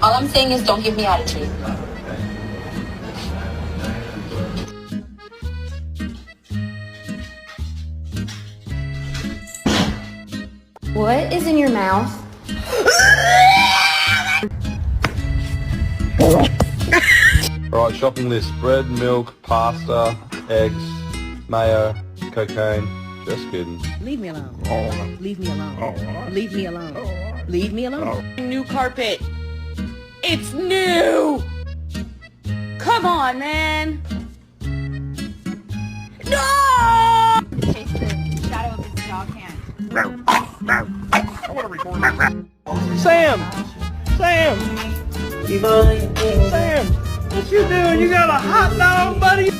All I'm saying is don't give me attitude. What is in your mouth? Alright, shopping list. Bread, milk, pasta, eggs, mayo, cocaine. Just kidding. Leave me alone. Leave me alone. Leave me alone. Leave me alone. New carpet. It's new. Come on, man. No! Chase the shadow of his dog hand. Sam! Sam! Sam! What you doing? You got a hot dog, buddy?